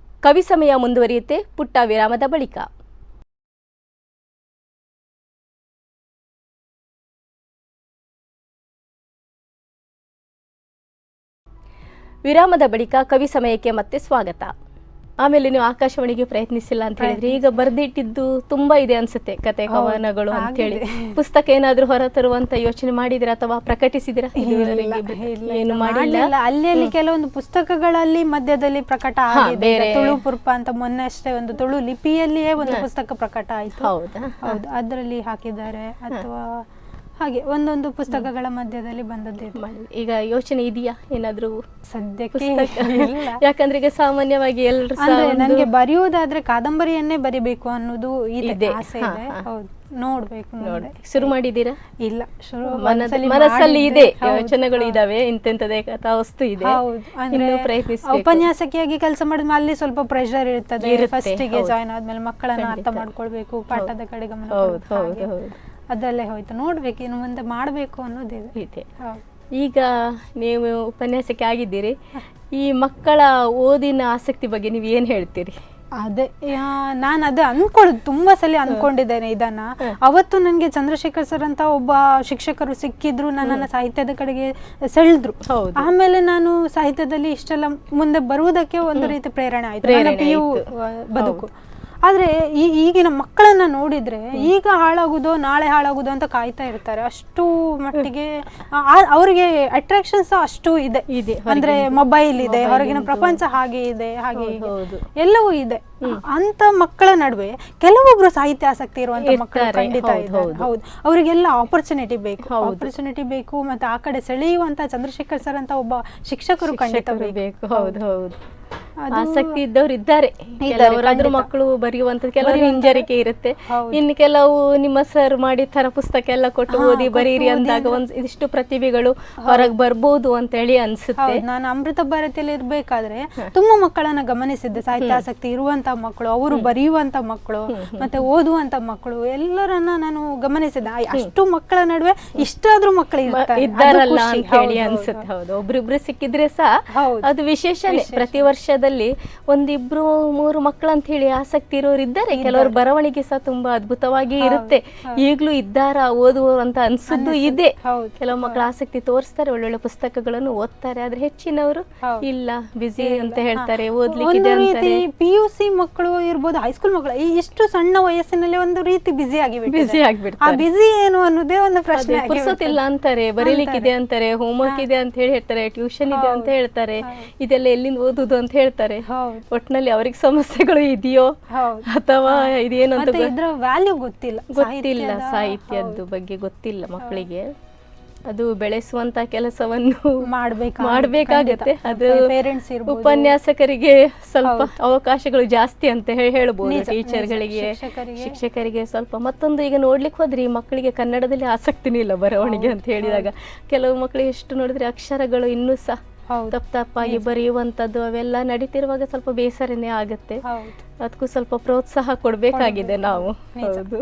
ಕವಿ ಸಮಯ ಮುಂದುವರಿಯುತ್ತೆ ಪುಟ್ಟ ವಿರಾಮದ ಬಳಿಕ. ವಿರಾಮದ ಬಳಿಕ ಕವಿ ಸಮಯಕ್ಕೆ ಮತ್ತೆ ಸ್ವಾಗತ. ಆಮೇಲೆ ನೀವು ಆಕಾಶವಾಣಿಗೆ ಪ್ರಯತ್ನಿಸಿಲ್ಲ ಅಂತ ಹೇಳಿದ್ರೆ, ಈಗ ಬರ್ದಿಟ್ಟಿದ್ದು ತುಂಬಾ ಇದೆ ಅನ್ಸುತ್ತೆ, ಕತೆ ಕವನಗಳು ಅಂತ ಹೇಳಿ. ಪುಸ್ತಕ ಏನಾದ್ರೂ ಹೊರ ತರುವಂತ ಯೋಚನೆ ಮಾಡಿದಿರಾ ಅಥವಾ ಪ್ರಕಟಿಸಿದಿರಾ? ಏನು ಮಾಡಿಲ್ಲ. ಅಲ್ಲಿ ಕೆಲವೊಂದು ಪುಸ್ತಕಗಳಲ್ಲಿ ಮಧ್ಯದಲ್ಲಿ ಪ್ರಕಟ ಆಗಿದೆ. ತುಳು ಪುರ್ಪ ಅಂತ ಮೊನ್ನೆ ಅಷ್ಟೇ ಒಂದು ತುಳು ಲಿಪಿಯಲ್ಲಿಯೇ ಒಂದು ಪುಸ್ತಕ ಪ್ರಕಟ ಆಯ್ತು. ಹೌದು, ಅದರಲ್ಲಿ ಹಾಕಿದ್ದಾರೆ. ಅಥವಾ ಹಾಗೆ ಒಂದೊಂದು ಪುಸ್ತಕಗಳ ಮಧ್ಯದಲ್ಲಿ ಬಂದದ್ದೇ. ಈಗ ಯೋಚನೆ ಇದೆಯಾ ಏನಾದ್ರೂ? ಸದ್ಯಕ್ಕೆ ಯಾಕಂದ್ರೆ ಈಗ ಸಾಮಾನ್ಯವಾಗಿ ಎಲ್ಲರೂ ನನಗೆ ಬರೆಯುವುದಾದ್ರೆ ಕಾದಂಬರಿಯನ್ನೇ ಬರಿಬೇಕು ಅನ್ನೋದು ಇದೆ, ಆಸೆ ಇದೆ. ಹೌದು, ನೋಡ್ಬೇಕು. ಶುರು ಮಾಡಿದ್ದೀರಾ? ಇಲ್ಲ, ಮನಸ್ಸಲ್ಲಿ ಇದೆ, ಯೋಚನೆಗಳು ಇದಾವೆ, ಇಂತೆಂತದೇ ಕಥಾ ವಸ್ತು ಇದೆ. ಉಪನ್ಯಾಸಕಿಯಾಗಿ ಕೆಲಸ ಮಾಡಿದ್ಮೇಲೆ ಅಲ್ಲಿ ಸ್ವಲ್ಪ ಪ್ರೆಷರ್ ಇರ್ತದೆ. ಫಸ್ಟ್ ಗೆ ಜಾಯ್ನ್ ಆದ್ಮೇಲೆ ಮಕ್ಕಳನ್ನ ಅರ್ಥ ಮಾಡ್ಕೊಳ್ಬೇಕು, ಪಾಠದ ಕಡೆ ಗಮನ, ಅದರಲ್ಲೇ ಹೋಯ್ತು. ನೋಡ್ಬೇಕು, ಇನ್ನು ಮುಂದೆ ಮಾಡಬೇಕು ಅನ್ನೋದಿದೆ. ಈಗ ನೀವು ಉಪನ್ಯಾಸಕ್ಕೆ ಆಗಿದ್ದೀರಿ, ಈ ಮಕ್ಕಳ ಓದಿನ ಆಸಕ್ತಿ ಬಗ್ಗೆ ನೀವು ಏನ್ ಹೇಳ್ತೀರಿ? ಅದೇ ನಾನು ಅದೇ ಅನ್ಕೊಳ್ಳೋದು, ತುಂಬಾ ಸಲ ಅನ್ಕೊಂಡಿದ್ದೇನೆ ಇದನ್ನ. ಅವತ್ತು ನನ್ಗೆ ಚಂದ್ರಶೇಖರ್ ಸರ್ ಅಂತ ಒಬ್ಬ ಶಿಕ್ಷಕರು ಸಿಕ್ಕಿದ್ರು, ನನ್ನನ್ನ ಸಾಹಿತ್ಯದ ಕಡೆಗೆ ಸೆಳೆದ್ರು. ಆಮೇಲೆ ನಾನು ಸಾಹಿತ್ಯದಲ್ಲಿ ಇಷ್ಟೆಲ್ಲ ಮುಂದೆ ಬರುವುದಕ್ಕೆ ಒಂದು ರೀತಿ ಪ್ರೇರಣೆ ಆಯ್ತು, ನನ್ನ PU ಬದುಕು. ಆದ್ರೆ ಈಗಿನ ಮಕ್ಕಳನ್ನ ನೋಡಿದ್ರೆ ಈಗ ಹಾಳಾಗುದೋ ನಾಳೆ ಹಾಳಾಗುದೋ ಅಂತ ಕಾಯ್ತಾ ಇರ್ತಾರೆ. ಅಷ್ಟು ಮಟ್ಟಿಗೆ ಅವರಿಗೆ ಅಟ್ರಾಕ್ಷನ್ಸ್ ಅಷ್ಟು ಇದೆ. ಅಂದ್ರೆ ಮೊಬೈಲ್ ಇದೆ, ಹೊರಗಿನ ಪ್ರಪಂಚ ಹಾಗೆ ಇದೆ, ಹಾಗೆ ಎಲ್ಲವೂ ಇದೆ. ಅಂತ ಮಕ್ಕಳ ನಡುವೆ ಕೆಲವೊಬ್ರು ಸಾಹಿತ್ಯ ಆಸಕ್ತಿ ಇರುವಂತ ಮಕ್ಕಳು ಖಂಡಿತ ಇದ್ದಾರೆ. ಹೌದು, ಅವರಿಗೆಲ್ಲ ಆಪರ್ಚುನಿಟಿ ಬೇಕು, ಮತ್ತೆ ಆ ಕಡೆ ಸೆಳೆಯುವಂತ ಚಂದ್ರಶೇಖರ್ ಸರ್ ಅಂತ ಒಬ್ಬ ಶಿಕ್ಷಕರು ಖಂಡಿತ ಬೇಕು. ಹೌದು, ಆಸಕ್ತಿ ಇದ್ದವ್ರು ಇದ್ದಾರೆ. ಕೆಲವರಾದ್ರೂ ಮಕ್ಕಳು ಬರೆಯುವಂತದ್ದು, ಕೆಲವರು ಹಿಂಜರಿಕೆ ಇರುತ್ತೆ. ಇನ್ನು ಕೆಲವು ನಿಮ್ಮ ಸರ್ ಮಾಡಿ ತರ ಪುಸ್ತಕ ಎಲ್ಲ ಕೊಟ್ಟು ಓದಿ ಬರೀರಿ ಅಂದಾಗ ಇದಿಷ್ಟು ಪ್ರತಿಭೆಗಳು ಹೊರಗೆ ಬರ್ಬೋದು ಅಂತ ಹೇಳಿ ಅನ್ಸುತ್ತೆ. ನಾನು ಅಮೃತ ಭಾರತಿಯಲ್ಲಿ ಇರ್ಬೇಕಾದ್ರೆ ತುಂಬಾ ಮಕ್ಕಳನ್ನ ಗಮನಿಸಿದ್ದೆ, ಸಾಹಿತ್ಯ ಆಸಕ್ತಿ ಇರುವಂತ ಮಕ್ಕಳು, ಅವರು ಬರೆಯುವಂತ ಮಕ್ಕಳು, ಮತ್ತೆ ಓದುವಂತ ಮಕ್ಕಳು ಎಲ್ಲರನ್ನ ನಾನು ಗಮನಿಸಿದ್ದೆ. ಅಷ್ಟು ಮಕ್ಕಳ ನಡುವೆ ಇಷ್ಟಾದ್ರೂ ಮಕ್ಕಳು ಇದ್ದಾರಲ್ಲ ಅಂತ ಹೇಳಿ ಅನ್ಸುತ್ತೆ. ಹೌದು, ಒಬ್ರಿಬ್ರು ಸಿಕ್ಕಿದ್ರೆ ಸಹ ಅದು ವಿಶೇಷನೇ. ಪ್ರತಿ ವರ್ಷದಲ್ಲಿ 1-2-3 ಮಕ್ಕಳು ಅಂತ ಹೇಳಿ ಆಸಕ್ತಿ ಇರೋರು ಇದ್ದಾರೆ. ಕೆಲವರು ಬರವಣಿಗೆ ಸಹ ತುಂಬಾ ಅದ್ಭುತವಾಗಿ ಇರುತ್ತೆ, ಈಗ್ಲೂ ಇದ್ದಾರ ಓದುವರು ಅಂತ ಅನ್ಸುದ್ದು ಇದೆ. ಕೆಲವು ಮಕ್ಕಳು ಆಸಕ್ತಿ ತೋರಿಸ್ತಾರೆ, ಒಳ್ಳೊಳ್ಳೆ ಪುಸ್ತಕಗಳನ್ನು ಓದ್ತಾರೆ. ಆದ್ರೆ ಹೆಚ್ಚಿನವರು ಇಲ್ಲ, ಬಿಸಿ ಅಂತ ಹೇಳ್ತಾರೆ, ಓದ್ಲಿಕ್ಕೆ. PUC ಮಕ್ಕಳು ಇರ್ಬೋದು, ಹೈಸ್ಕೂಲ್ ಮಕ್ಕಳು ಎಷ್ಟು ಸಣ್ಣ ವಯಸ್ಸಿನಲ್ಲಿ ಒಂದು ರೀತಿ ಬಿಸಿ ಆಗಿಬಿಡ್ತಾರೆ. ಆ ಬಿಸಿ ಏನು ಅನ್ನೋದೇ ಒಂದು ಪ್ರಶ್ನೆ. ಪುರ್ಸೊತ್ತಿಲ್ಲ ಅಂತಾರೆ, ಬರೀಲಿಕ್ಕಿದೆ ಅಂತಾರೆ, ಹೋಮ್ವರ್ಕ್ ಇದೆ ಅಂತ ಹೇಳಿ ಹೇಳ್ತಾರೆ, ಟ್ಯೂಷನ್ ಇದೆ ಅಂತ ಹೇಳ್ತಾರೆ, ಇದೆಲ್ಲ ಎಲ್ಲಿಂದ ಓದುದು ಅಂತ ಹೇಳ್ತಾರೆ. ಒಟ್ಟಿನಲ್ಲಿ ಅವ್ರಿಗೆ ಸಮಸ್ಯೆಗಳು ಇದೆಯೋ ಅಥವಾ ಇದೇನಂತ ಇದ್ರ ವ್ಯಾಲ್ಯೂ ಗೊತ್ತಿಲ್ಲ, ಸಾಹಿತ್ಯದ ಬಗ್ಗೆ ಗೊತ್ತಿಲ್ಲ ಮಕ್ಕಳಿಗೆ. ಅದು ಬೆಳೆಸುವಂತ ಕೆಲಸವನ್ನು ಮಾಡಬೇಕಾಗುತ್ತೆ. ಅದು ಪೇರೆಂಟ್ಸ್ ಇರ್ಬೋದು, ಉಪನ್ಯಾಸಕರಿಗೆ ಸ್ವಲ್ಪ ಅವಕಾಶಗಳು ಜಾಸ್ತಿ ಅಂತ ಹೇಳ್ಬೋದು. ಟೀಚರ್ಗಳಿಗೆ, ಶಿಕ್ಷಕರಿಗೆ ಸ್ವಲ್ಪ. ಮತ್ತೊಂದು, ಈಗ ನೋಡ್ಲಿಕ್ಕೆ ಹೋದ್ರೆ ಈ ಮಕ್ಕಳಿಗೆ ಕನ್ನಡದಲ್ಲಿ ಆಸಕ್ತಿನೇ ಇಲ್ಲ ಬರವಣಿಗೆ ಅಂತ ಹೇಳಿದಾಗ. ಕೆಲವು ಮಕ್ಕಳಿಗೆ ಎಷ್ಟು ನೋಡಿದ್ರೆ ಅಕ್ಷರಗಳು ಇನ್ನೂ ಸಹ ತಪ್ಪಾಗಿ ಬರೆಯುವಂಥದ್ದು ಅವೆಲ್ಲ ನಡೀತಿರುವಾಗ ಸ್ವಲ್ಪ ಬೇಸರನೇ ಆಗುತ್ತೆ. ಅದಕ್ಕೂ ಸ್ವಲ್ಪ ಪ್ರೋತ್ಸಾಹ ಕೊಡಬೇಕಾಗಿದೆ ನಾವು. ಹೌದು.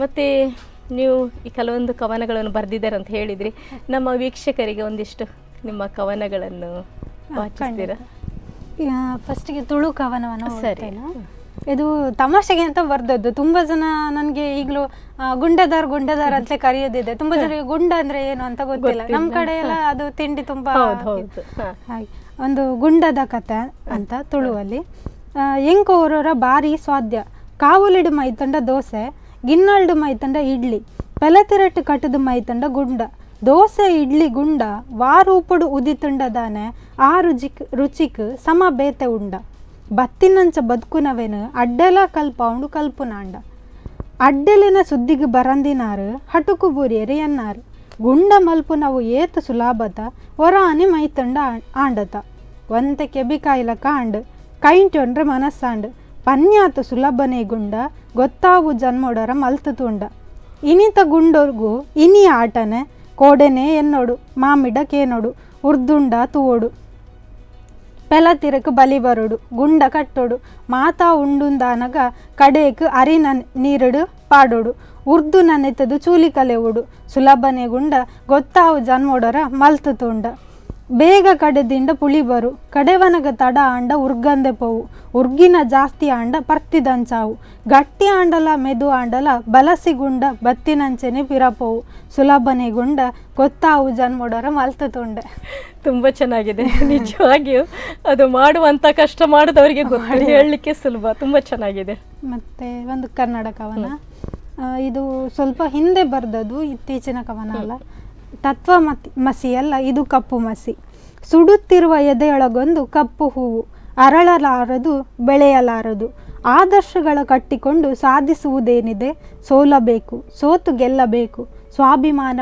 ಮತ್ತೆ ನೀವು ಈ ಕೆಲವೊಂದು ಕವನಗಳನ್ನು ಬರೆದಿದ್ದಾರೆ ಅಂತ ಹೇಳಿದ್ರಿ. ನಮ್ಮ ವೀಕ್ಷಕರಿಗೆ ಒಂದಿಷ್ಟು ನಿಮ್ಮ ಕವನಗಳನ್ನು ವಾಚಿಸ್ತೀರಾ? ಫಸ್ಟಿಗೆ ತುಳು ಕವನವನ್ನು ಓದ್ತೇನೆ. ಇದು ತಮಾಷೆಗೆ ಅಂತ ಬರ್ದದ್ದು. ತುಂಬಾ ಜನ ನನಗೆ ಈಗಲೂ ಗುಂಡದಾರ್ ಅಂತಲೇ ಕರೆಯೋದಿದೆ. ತುಂಬಾ ಜನರಿಗೆ ಗುಂಡ ಅಂದ್ರೆ ಏನು ಅಂತ ಗೊತ್ತಿಲ್ಲ. ನಮ್ಮ ಕಡೆ ಎಲ್ಲ ಅದು ತಿಂಡಿ ತುಂಬಾ. ಹಾಗೆ ಒಂದು ಗುಂಡದ ಕಥೆ ಅಂತ ತುಳುವಲ್ಲಿ. ಎಂಕೋರರ ಬಾರಿ ಸ್ವಾದ್ಯ ಕಾವುಲಿಡು ಮೈತಂಡ ದೋಸೆ, ಗಿನ್ನಲ್ಡು ಮೈತಂಡ ಇಡ್ಲಿ, ಪೆಲತಿರಟ್ಟು ಕಟ್ಟದು ಮೈತಂಡ ಗುಂಡ, ದೋಸೆ ಇಡ್ಲಿ ಗುಂಡ ವಾರೂಪುಡು ಉದಿತುಂಡದಾನೆ ಆ ರುಚಿಕ್ ಸಮ ಬೇತೆ ಉಂಡ, ಬತ್ತಿನಂಚ ಬದುಕುನವೇನು ಅಡ್ಡೆಲ ಕಲ್ಪೌಂಡು ಕಲ್ಪುನಾಂಡ, ಅಡ್ಡೆಲಿನ ಸುದ್ದಿಗೆ ಬರಂದಿನಾರು ಹಟುಕು ಬುರಿಯರಿ ಎನ್ನಾರು, ಗುಂಡ ಮಲ್ಪು ನಾವು ಏತು ಸುಲಾಭತ ಒರಾನಿ ಮೈತಂಡ ಆಂಡತ, ಒಂತೆ ಕೆಬಿಕಾಯಿಲ ಕಾಂಡ್ ಕೈಂಟೊಂಡ್ರೆ ಮನಸ್ಸಾಂಡ್, ಪನ್ಯಾತ ಸುಲಭನೆ ಗುಂಡ ಗೊತ್ತಾವು ಜನ್ಮೋಡರ ಮಲ್ತು ತುಂಡ, ಇನಿತ ಗುಂಡೋರ್ಗು ಇನಿ ಆಟನೆ ಕೋಡೆನೆ ಎನ್ನೋಡು ಮಾಮಿಡ ಕೇನೋಡು ಉರ್ದುಂಡ ತೂವೋಡು, ಪೆಲತಿರಕು ಬಲಿ ಬರೋಡು ಗುಂಡ ಕಟ್ಟೋಡು, ಮಾತಾ ಉಂಡುಂದಾನಗ ಕಡೇಕ್ ಅರಿನ ನೀರುಡು ಪಾಡೋಡು, ಉರ್ದು ನನೆತದು ಚೂಲಿ ಕಲೆವುಡು, ಸುಲಭನೆ ಗುಂಡ ಗೊತ್ತಾವು ಜನ್ಮೋಡರ ಮಲ್ತು ತುಂಡ, ಬೇಗ ಕಡೆದಿಂದ ಪುಳಿ ಬರು ಕಡೆವನಗ ತಡ ಆಂಡ ಉರ್ಗಂದೆ ಪೋವು, ಉರ್ಗಿನ ಜಾಸ್ತಿ ಆಂಡ ಪರ್ತಿದಂಚಾವು, ಗಟ್ಟಿ ಆಂಡಲ ಮೆದು ಆಂಡಲ ಬಲಸಿ ಗುಂಡ ಬತ್ತಿನಂಚೆನೆ ಪಿರಪೋವು, ಸುಲಭನೆ ಗುಂಡ ಗೊತ್ತಾವು ಜನ್ಮೋಡರ ಮಲ್ತು ತುಂಡೆ. ತುಂಬ ಚೆನ್ನಾಗಿದೆ ನಿಜವಾಗಿಯೂ. ಅದು ಮಾಡುವಂತ ಕಷ್ಟ ಮಾಡಿದವರಿಗೆ ಗೊತ್ತು, ಹೇಳಲಿಕ್ಕೆ ಸುಲಭ. ತುಂಬ ಚೆನ್ನಾಗಿದೆ. ಮತ್ತೆ ಒಂದು ಕನ್ನಡ ಕವನ. ಇದು ಸ್ವಲ್ಪ ಹಿಂದೆ ಬರ್ದದ್ದು, ಇತ್ತೀಚಿನ ಕವನ ಅಲ್ಲ. ತತ್ವ ಮಸಿಯಲ್ಲ ಇದು ಕಪ್ಪು ಮಸಿ, ಸುಡುತ್ತಿರುವ ಎದೆಯೊಳಗೊಂದು ಕಪ್ಪು ಹೂವು, ಅರಳಲಾರದು ಬೆಳೆಯಲಾರದು, ಆದರ್ಶಗಳ ಕಟ್ಟಿಕೊಂಡು ಸಾಧಿಸುವುದೇನಿದೆ, ಸೋಲಬೇಕು ಸೋತು ಗೆಲ್ಲಬೇಕು, ಸ್ವಾಭಿಮಾನ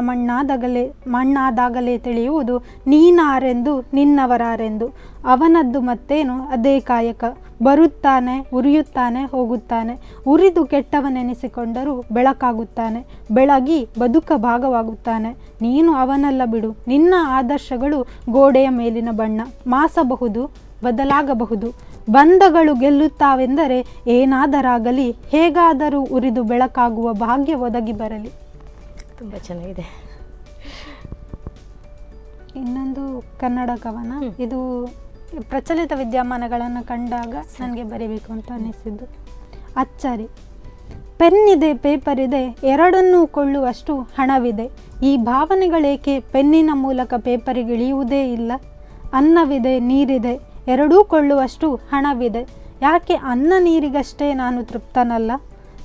ಮಣ್ಣಾದಾಗಲೇ ತಿಳಿಯುವುದು ನೀನಾರೆಂದು ನಿನ್ನವರಾರೆಂದು, ಅವನದ್ದು ಮತ್ತೇನು ಅದೇ ಕಾಯಕ, ಬರುತ್ತಾನೆ ಉರಿಯುತ್ತಾನೆ ಹೋಗುತ್ತಾನೆ, ಉರಿದು ಕೆಟ್ಟವನೆನಿಸಿಕೊಂಡರೂ ಬೆಳಕಾಗುತ್ತಾನೆ, ಬೆಳಗಿ ಬದುಕ ಭಾಗವಾಗುತ್ತಾನೆ, ನೀನು ಅವನಲ್ಲ ಬಿಡು, ನಿನ್ನ ಆದರ್ಶಗಳು ಗೋಡೆಯ ಮೇಲಿನ ಬಣ್ಣ, ಮಾಸಬಹುದು ಬದಲಾಗಬಹುದು, ಬಂಧಗಳು ಗೆಲ್ಲುತ್ತಾವೆಂದರೆ ಏನಾದರಾಗಲಿ, ಹೇಗಾದರೂ ಉರಿದು ಬೆಳಕಾಗುವ ಭಾಗ್ಯ ಒದಗಿ ಬರಲಿ. ತುಂಬ ಚೆನ್ನಾಗಿದೆ. ಇನ್ನೊಂದು ಕನ್ನಡ ಕವನ. ಇದು ಪ್ರಚಲಿತ ವಿದ್ಯಮಾನಗಳನ್ನು ಕಂಡಾಗ ನನಗೆ ಬರೀಬೇಕು ಅಂತ ಅನ್ನಿಸಿದ್ದು. ಅಚ್ಚರಿ, ಪೆನ್ನಿದೆ ಪೇಪರ್ ಇದೆ ಎರಡನ್ನೂ ಕೊಳ್ಳುವಷ್ಟು ಹಣವಿದೆ, ಈ ಭಾವನೆಗಳೇಕೆ ಪೆನ್ನಿನ ಮೂಲಕ ಪೇಪರಿಗೆ ಇಳಿಯುವುದೇ ಇಲ್ಲ, ಅನ್ನವಿದೆ ನೀರಿದೆ ಎರಡೂ ಕೊಳ್ಳುವಷ್ಟು ಹಣವಿದೆ, ಯಾಕೆ ಅನ್ನ ನೀರಿಗಷ್ಟೇ ನಾನು ತೃಪ್ತನಲ್ಲ,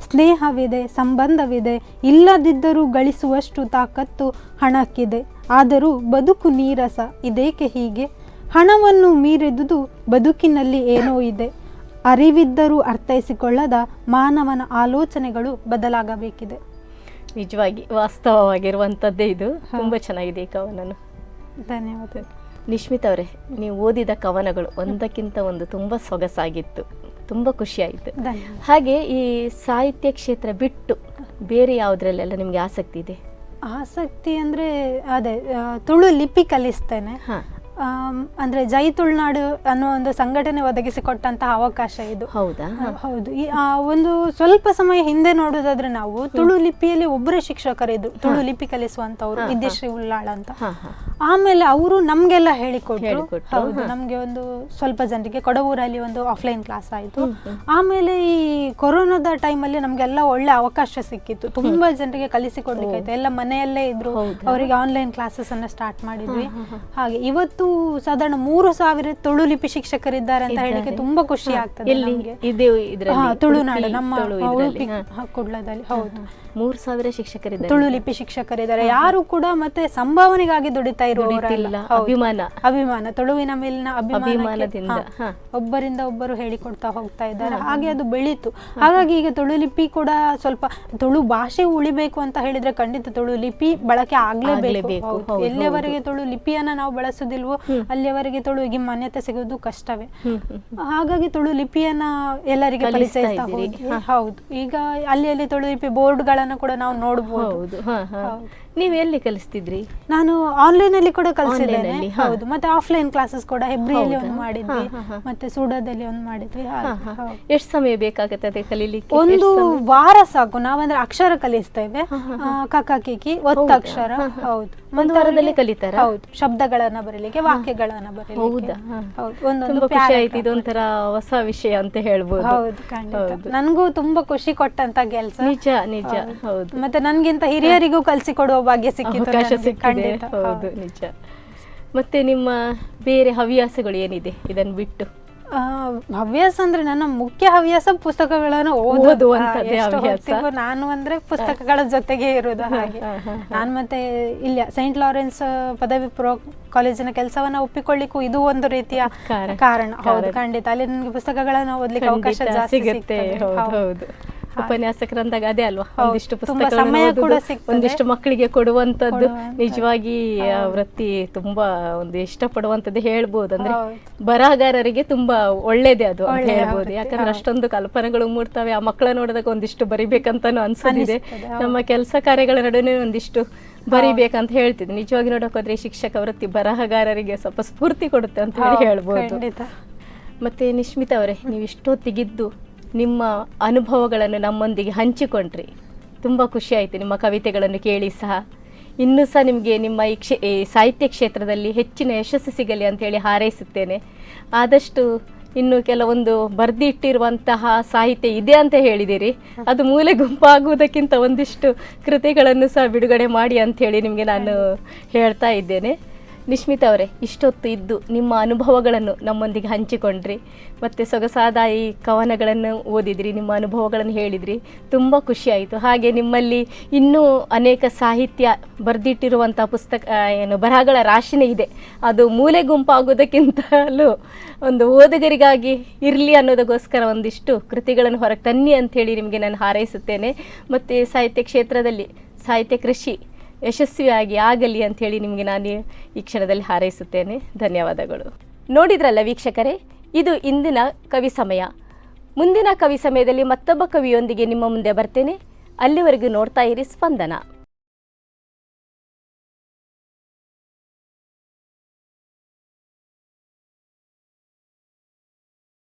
ಸ್ನೇಹವಿದೆ ಸಂಬಂಧವಿದೆ ಇಲ್ಲದಿದ್ದರೂ ಗಳಿಸುವಷ್ಟು ತಾಕತ್ತು ಹಣಕ್ಕಿದೆ, ಆದರೂ ಬದುಕು ನೀರಸ ಇದೇಕೆ ಹೀಗೆ, ಹಣವನ್ನು ಮೀರಿದುದು ಬದುಕಿನಲ್ಲಿ ಏನೋ ಇದೆ, ಅರಿವಿದ್ದರೂ ಅರ್ಥೈಸಿಕೊಳ್ಳದ ಮಾನವನ ಆಲೋಚನೆಗಳು ಬದಲಾಗಬೇಕಿದೆ. ನಿಜವಾಗಿ ವಾಸ್ತವವಾಗಿರುವಂಥದ್ದೇ ಇದು. ತುಂಬ ಚೆನ್ನಾಗಿದೆ ಈ ಕವನನು. ಧನ್ಯವಾದ. ನಿಶ್ಮಿತ್ ಅವರೇ, ನೀವು ಓದಿದ ಕವನಗಳು ಒಂದಕ್ಕಿಂತ ಒಂದು ತುಂಬ ಸೊಗಸಾಗಿತ್ತು, ತುಂಬ ಖುಷಿಯಾಯಿತು. ಹಾಗೆ ಈ ಸಾಹಿತ್ಯ ಕ್ಷೇತ್ರ ಬಿಟ್ಟು ಬೇರೆ ಯಾವುದ್ರಲ್ಲೆಲ್ಲ ನಿಮಗೆ ಆಸಕ್ತಿ ಇದೆ? ಆಸಕ್ತಿ ಅಂದರೆ ಅದೇ ತುಳು ಲಿಪಿ ಕಲಿಸ್ತೇನೆ. ಅಂದರೆ ಜೈ ತುಳುನಾಡು ಅನ್ನೋ ಒಂದು ಸಂಘಟನೆ ಒದಗಿಸಿಕೊಟ್ಟಂತಹ ಅವಕಾಶ ಇದು. ಹೌದಾ? ಹೌದು. ಒಂದು ಸ್ವಲ್ಪ ಸಮಯ ಹಿಂದೆ ನೋಡೋದಾದ್ರೆ ನಾವು ತುಳು ಲಿಪಿಯಲ್ಲಿ ಒಬ್ಬರೇ ಶಿಕ್ಷಕರಿದ್ರು, ತುಳು ಲಿಪಿ ಕಲಿಸುವಂತವ್ರು, ವಿದ್ಯಾಶ್ರೀ ಉಳ್ಳಾಳ ಅಂತ. ಆಮೇಲೆ ಅವರು ನಮ್ಗೆಲ್ಲ ಹೇಳಿಕೊಟ್ರು. ಹೌದು, ನಮ್ಗೆ ಒಂದು ಸ್ವಲ್ಪ ಜನರಿಗೆ ಕೊಡವೂರಲ್ಲಿ ಒಂದು ಆಫ್ಲೈನ್ ಕ್ಲಾಸ್ ಆಯಿತು. ಆಮೇಲೆ ಈ ಕೊರೋನಾದ ಟೈಮಲ್ಲಿ ನಮ್ಗೆಲ್ಲ ಒಳ್ಳೆ ಅವಕಾಶ ಸಿಕ್ಕಿತ್ತು, ತುಂಬಾ ಜನರಿಗೆ ಕಲಿಸಿಕೊಡ್ಲಿಕ್ಕೆ ಆಯ್ತು. ಎಲ್ಲ ಮನೆಯಲ್ಲೇ ಇದ್ರು, ಅವರಿಗೆ ಆನ್ಲೈನ್ ಕ್ಲಾಸಸ್ ಅನ್ನ ಸ್ಟಾರ್ಟ್ ಮಾಡಿದ್ವಿ. ಹಾಗೆ ಇವತ್ತು ಸಾಧಾರಣ 3,000 ತುಳು ಲಿಪಿ ಶಿಕ್ಷಕರಿದ್ದಾರೆ ಅಂತ ಹೇಳಿಕ್ಕೆ ತುಂಬಾ ಖುಷಿ ಆಗ್ತದೆ. ತುಳುನಾಡು ನಮ್ಮ ಉಡುಪಿ ಕುಡ್ಲದಲ್ಲಿ. ಹೌದು. 3,000 ಶಿಕ್ಷಕರಿದ್ದಾರೆ. ತುಳು ಲಿಪಿ ಶಿಕ್ಷಕರಿದ್ದಾರೆ. ಯಾರು ಕೂಡ ಮತ್ತೆ ಸಂಭಾವನೆಗಾಗಿ ದುಡಿತಾ ಇರುವವರಲ್ಲ. ಅಭಿಮಾನ, ತುಳುವಿನ ಮೇಲಿನ ಅಭಿಮಾನದಿಂದ ಒಬ್ಬರಿಂದ ಒಬ್ಬರು ಹೇಳಿಕೊಡ್ತಾ ಹೋಗ್ತಾ ಇದ್ದಾರೆ. ಹಾಗೆ ಅದು ಬೆಳೀತು. ಹಾಗಾಗಿ ಈಗ ತುಳು ಲಿಪಿ ಕೂಡ ಸ್ವಲ್ಪ, ತುಳು ಭಾಷೆ ಉಳಿಬೇಕು ಅಂತ ಹೇಳಿದ್ರೆ ಖಂಡಿತ ತುಳು ಲಿಪಿ ಬಳಕೆ ಆಗ್ಲೇಬೇಕು. ಎಲ್ಲಿಯವರೆಗೆ ತುಳು ಲಿಪಿಯನ್ನ ನಾವು ಬಳಸುದಿಲ್ವೋ ಅಲ್ಲಿಯವರೆಗೆ ತುಳುವಿಗೆ ಮಾನ್ಯತೆ ಸಿಗೋದು ಕಷ್ಟವೇ. ಹಾಗಾಗಿ ತುಳು ಲಿಪಿಯನ್ನ ಎಲ್ಲರಿಗೆ ಪರಿಚಯಿಸ್ತಾ ಹೋಗಿ. ಹೌದು, ಈಗ ಅಲ್ಲಿ ತುಳು ಲಿಪಿ ಬೋರ್ಡ್ ಗಳನ್ನ ಕೂಡ ನಾವು ನೋಡಬಹುದು. ನೀವು ಎಲ್ಲಿ ಕಲಿಸ್ತಿದ್ರಿ? ನಾನು ಆನ್ಲೈನ್ ಅಲ್ಲಿ ಕೂಡ ಕಲಿಸಿದ್ದೇನೆ. ಹೌದು, ಮತ್ತೆ ಆಫ್ಲೈನ್ ಕ್ಲಾಸಸ್ ಕೂಡ ಹೆಬ್ರಿಯಲ್ಲಿ ಒಂದು ಮಾಡಿದ್ವಿ, ಮತ್ತೆ ಸೂಡಾದಲ್ಲಿ ಒಂದು ಮಾಡಿದ್ವಿ. ಎಷ್ಟು ಸಮಯ ಬೇಕಾಗುತ್ತದೆ ಕಲೀಲಿಕ್ಕೆ? ಒಂದು ವಾರ ಸಾಕು. ನಾವಂದ್ರೆ ಅಕ್ಷರ ಕಲಿಸ್ತೇವೆ, ಕಕ ಕಿಕಿ ಒತ್ತಕ್ಷರ. ಹೌದು, ಒಂದು ವಾರದಲ್ಲಿ ಕಲಿತಾರ? ಹೌದು, ಶಬ್ದಗಳನ್ನ ಬರೀಲಿಕ್ಕೆ, ವಾಕ್ಯಗಳನ್ನ ಬರೀಲಿಕ್ಕೆ. ಹೌದಾ? ಹೌದು, ಒಂದೊಂದು ಖುಷಿ ಆಯ್ತು. ಇದೊಂಥರ ಹೊಸ ವಿಷಯ ಅಂತ ಹೇಳ್ಬೋದು. ಹೌದು, ಖಂಡಿತ ನನಗೂ ತುಂಬಾ ಖುಷಿ ಕೊಟ್ಟಂತ ಕೆಲಸ. ನಿಜ ನಿಜ. ಹೌದು, ಮತ್ತೆ ನನ್ಗಿಂತ ಹಿರಿಯರಿಗೂ ಕಲಿಸಿಕೊಡುವ ಭಾಗ್ಯ ಸಿಕ್ಕಿತು. ಹೌದು, ನಿಜ. ಮತ್ತೆ ನಿಮ್ಮ ಬೇರೆ ಹವ್ಯಾಸಗಳು ಏನಿದೆ ಇದನ್ನು ಬಿಟ್ಟು? ಹವ್ಯಾಸ ಅಂದ್ರೆ ನನ್ನ ಮುಖ್ಯ ಹವ್ಯಾಸ ಪುಸ್ತಕಗಳನ್ನು ಓದುವಂಥದ್ದು. ನಾನು ಅಂದ್ರೆ ಪುಸ್ತಕಗಳ ಜೊತೆಗೆ ಇರುವುದು. ಹಾಗೆ ನಾನು ಮತ್ತೆ ಇಲ್ಲ ಸೈಂಟ್ ಲಾರೆನ್ಸ್ ಪದವಿ ಪೂರ್ವ ಕಾಲೇಜಿನ ಕೆಲಸವನ್ನ ಒಪ್ಪಿಕೊಳ್ಳಿಕ್ಕೂ ಇದು ಒಂದು ರೀತಿಯ ಕಾರಣ. ಹೌದು, ಖಂಡಿತ ಅಲ್ಲಿ ನನಗೆ ಪುಸ್ತಕಗಳನ್ನು ಓದ್ಲಿಕ್ಕೆ ಅವಕಾಶ ಜಾಸ್ತಿ ಸಿಗುತ್ತೆ. ಹೌದು, ಉಪನ್ಯಾಸಕರಂದಾಗ ಅದೇ ಅಲ್ವಾ, ಒಂದಿಷ್ಟು ಪುಸ್ತಕ ಒಂದಿಷ್ಟು ಮಕ್ಕಳಿಗೆ ಕೊಡುವಂತದ್ದು. ನಿಜವಾಗಿ ವೃತ್ತಿ ತುಂಬಾ ಒಂದು ಇಷ್ಟಪಡುವಂತದ್ದು ಹೇಳ್ಬೋದು. ಅಂದ್ರೆ ಬರಹಗಾರರಿಗೆ ತುಂಬಾ ಒಳ್ಳೇದೇ ಅದು ಅಂತ ಹೇಳ್ಬೋದು. ಯಾಕಂದ್ರೆ ಅಷ್ಟೊಂದು ಕಲ್ಪನೆಗಳು ಮೂಡ್ತವೆ. ಆ ಮಕ್ಕಳ ನೋಡಿದಾಗ ಒಂದಿಷ್ಟು ಬರಿಬೇಕಂತಾನು ಅನ್ಸೋದಿದೆ. ನಮ್ಮ ಕೆಲಸ ಕಾರ್ಯಗಳ ನಡುವೆ ಒಂದಿಷ್ಟು ಬರಿಬೇಕಂತ ಹೇಳ್ತಿದ್ದೆ. ನಿಜವಾಗಿ ನೋಡೋಕೋದ್ರೆ ಶಿಕ್ಷಕ ವೃತ್ತಿ ಬರಹಗಾರರಿಗೆ ಸ್ವಲ್ಪ ಸ್ಫೂರ್ತಿ ಕೊಡುತ್ತೆ ಅಂತ ಹೇಳಿ ಹೇಳ್ಬೋದು. ಮತ್ತೆ ನಿಶ್ಮಿತಾ ಅವರೇ, ನೀವು ಇಷ್ಟೊತ್ತಿಗಿದ್ದು ನಿಮ್ಮ ಅನುಭವಗಳನ್ನು ನಮ್ಮೊಂದಿಗೆ ಹಂಚಿಕೊಂಡ್ರಿ. ತುಂಬ ಖುಷಿ ಆಯಿತು ನಿಮ್ಮ ಕವಿತೆಗಳನ್ನು ಕೇಳಿ ಸಹ. ಇನ್ನೂ ಸಹ ನಿಮಗೆ ನಿಮ್ಮ ಈ ಸಾಹಿತ್ಯ ಕ್ಷೇತ್ರದಲ್ಲಿ ಹೆಚ್ಚಿನ ಯಶಸ್ಸು ಸಿಗಲಿ ಅಂತೇಳಿ ಹಾರೈಸುತ್ತೇನೆ. ಆದಷ್ಟು ಇನ್ನು ಕೆಲವೊಂದು ಬರೆದಿಟ್ಟಿರುವಂತಹ ಸಾಹಿತ್ಯ ಇದೆ ಅಂತ ಹೇಳಿದಿರಿ, ಅದು ಮೂಲೆ ಗುಂಪಾಗುವುದಕ್ಕಿಂತ ಒಂದಿಷ್ಟು ಕೃತಿಗಳನ್ನು ಸಹ ಬಿಡುಗಡೆ ಮಾಡಿ ಅಂಥೇಳಿ ನಿಮಗೆ ನಾನು ಹೇಳ್ತಾ ಇದ್ದೇನೆ. ನಿಶ್ಮಿತಾ ಅವರೇ, ಇಷ್ಟೊತ್ತು ಇದ್ದು ನಿಮ್ಮ ಅನುಭವಗಳನ್ನು ನಮ್ಮೊಂದಿಗೆ ಹಂಚಿಕೊಂಡ್ರಿ. ಮತ್ತು ಸೊಗಸಾದ ಈ ಕವನಗಳನ್ನು ಓದಿದ್ರಿ, ನಿಮ್ಮ ಅನುಭವಗಳನ್ನು ಹೇಳಿದ್ರಿ. ತುಂಬ ಖುಷಿಯಾಯಿತು. ಹಾಗೆ ನಿಮ್ಮಲ್ಲಿ ಇನ್ನೂ ಅನೇಕ ಸಾಹಿತ್ಯ ಬರೆದಿಟ್ಟಿರುವಂಥ ಪುಸ್ತಕ ಬರಹಗಳ ರಾಶಿನೇ ಇದೆ. ಅದು ಮೂಲೆ ಗುಂಪಾಗೋದಕ್ಕಿಂತಲೂ ಒಂದು ಓದುಗರಿಗಾಗಿ ಇರಲಿ ಅನ್ನೋದಕ್ಕೋಸ್ಕರ ಒಂದಿಷ್ಟು ಕೃತಿಗಳನ್ನು ಹೊರಗೆ ತನ್ನಿ ಅಂಥೇಳಿ ನಿಮಗೆ ನಾನು ಹಾರೈಸುತ್ತೇನೆ. ಮತ್ತು ಸಾಹಿತ್ಯ ಕ್ಷೇತ್ರದಲ್ಲಿ ಸಾಹಿತ್ಯ ಕೃಷಿ ಯಶಸ್ವಿಯಾಗಿ ಆಗಲಿ ಅಂಥೇಳಿ ನಿಮಗೆ ನಾನು ಈ ಕ್ಷಣದಲ್ಲಿ ಹಾರೈಸುತ್ತೇನೆ. ಧನ್ಯವಾದಗಳು. ನೋಡಿದ್ರಲ್ಲ ವೀಕ್ಷಕರೇ, ಇದು ಇಂದಿನ ಕವಿ ಸಮಯ. ಮುಂದಿನ ಕವಿ ಸಮಯದಲ್ಲಿ ಮತ್ತೊಬ್ಬ ಕವಿಯೊಂದಿಗೆ ನಿಮ್ಮ ಮುಂದೆ ಬರ್ತೇನೆ. ಅಲ್ಲಿವರೆಗೂ ನೋಡ್ತಾ ಇರಿ ಸ್ಪಂದನ.